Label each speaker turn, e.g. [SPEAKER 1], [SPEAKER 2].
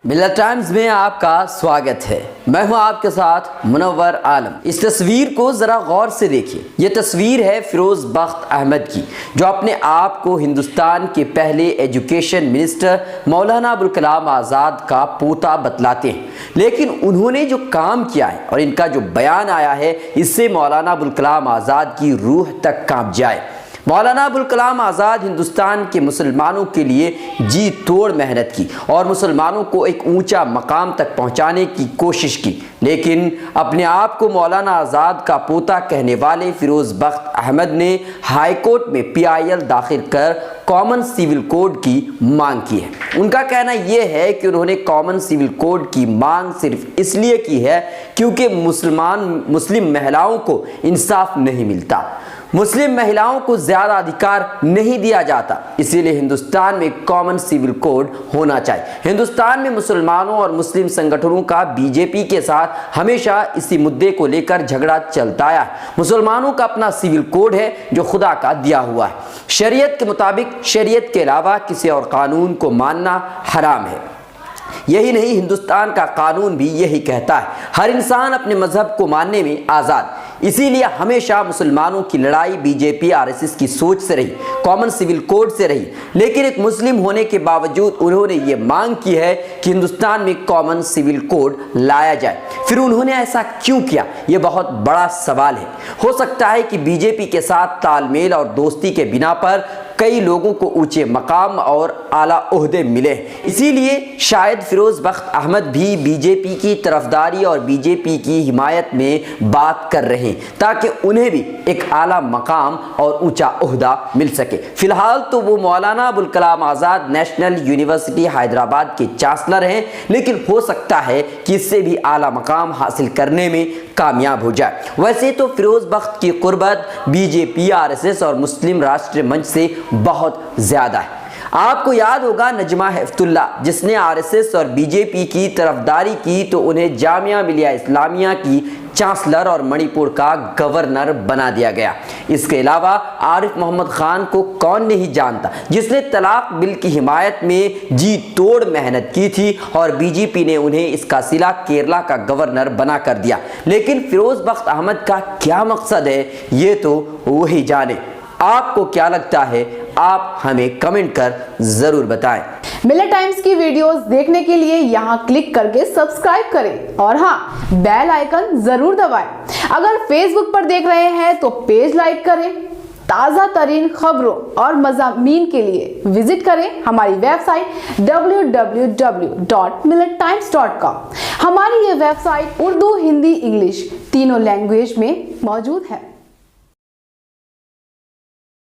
[SPEAKER 1] मिलत टाइम्स में आपका स्वागत है। मैं हूं आपके साथ मुनव्वर आलम। इस तस्वीर को जरा गौर से देखिए। ये तस्वीर है फिरोज बख्त अहमद की, जो अपने आप को हिंदुस्तान के पहले एजुकेशन मिनिस्टर मौलाना अबुल कलाम आज़ाद का पोता बतलाते हैं। लेकिन उन्होंने जो काम किया है और इनका जो बयान आया है, इससे मौलाना अबुल कलाम आज़ाद की रूह तक कांप जाए। मौलाना अबुल कलाम आज़ाद हिंदुस्तान के मुसलमानों के लिए जी तोड़ मेहनत की और मुसलमानों को एक ऊंचा मकाम तक पहुंचाने की कोशिश की। लेकिन अपने आप को मौलाना आज़ाद का पोता कहने वाले फिरोज बख्त अहमद ने हाई कोर्ट में PIL दाखिल कर कॉमन सिविल कोड की मांग की है। उनका कहना यह है कि उन्होंने कॉमन सिविल कोड की मांग सिर्फ इसलिए की है क्योंकि मुस्लिम महिलाओं को इंसाफ नहीं मिलता, मुस्लिम महिलाओं को ज्यादा अधिकार नहीं दिया जाता, इसीलिए हिंदुस्तान में कॉमन सिविल कोड होना चाहिए। हिंदुस्तान में मुसलमानों और मुस्लिम संगठनों का बीजेपी के साथ हमेशा इसी मुद्दे को लेकर झगड़ा चलता आया है। मुसलमानों का अपना सिविल कोड है जो खुदा का दिया हुआ है। शरीयत के मुताबिक शरीयत के अलावा किसी और कानून को मानना हराम है। यही नहीं, हिंदुस्तान का कानून भी यही कहता है, हर इंसान अपने मजहब को मानने में आज़ाद। इसीलिए हमेशा मुसलमानों की लड़ाई बीजेपी RSS की सोच से रही, कॉमन सिविल कोड से रही। लेकिन एक मुस्लिम होने के बावजूद उन्होंने ये मांग की है कि हिंदुस्तान में कॉमन सिविल कोड लाया जाए। फिर उन्होंने ऐसा क्यों किया, ये बहुत बड़ा सवाल है। हो सकता है कि बीजेपी के साथ तालमेल और दोस्ती के बिना पर कई लोगों को ऊंचे मकाम और आला ओहदे मिले, इसीलिए शायद फिरोज बख्त अहमद भी बीजेपी की तरफदारी और बीजेपी की हिमायत में बात कर रहे हैं ताकि उन्हें भी एक आला मकाम और ऊंचा ओहदा मिल सके। फिलहाल तो वो मौलाना अबुल कलाम आज़ाद नेशनल यूनिवर्सिटी हैदराबाद के चांसलर हैं, लेकिन हो सकता है कि इससे भी आला मकाम हासिल करने में कामयाब हो जाए। वैसे तो फिरोज बख्त की कुर्बत बीजेपी RSS और मुस्लिम राष्ट्रीय मंच से बहुत ज्यादा है। आपको याद होगा नजमा हेफ्तुल्ला, जिसने RSS और बीजेपी की तरफदारी की तो उन्हें जामिया मिलिया इस्लामिया की चांसलर और मणिपुर का गवर्नर बना दिया गया। इसके अलावा आरिफ मोहम्मद खान को कौन नहीं जानता, जिसने तलाक बिल की हिमायत में जी तोड़ मेहनत की थी और बीजेपी ने उन्हें इसका सिला केरला का गवर्नर बना कर दिया। लेकिन फिरोज बख्त अहमद का क्या मकसद है, ये तो वही जाने। आपको क्या लगता है, आप हमें कमेंट कर जरूर बताएं।
[SPEAKER 2] मिलत टाइम्स की वीडियोस देखने के लिए यहाँ क्लिक करके सब्सक्राइब करें और हाँ, बेल आइकन जरूर दबाएं। अगर फेसबुक पर देख रहे हैं तो पेज लाइक करें। ताज़ा तरीन खबरों और मज़ामीन के लिए विजिट करें हमारी वेबसाइट www.millettimes.com। हमारी ये वेबसाइट उर्दू, हिंदी, इंग्लिश तीनों लैंग्वेज में मौजूद है।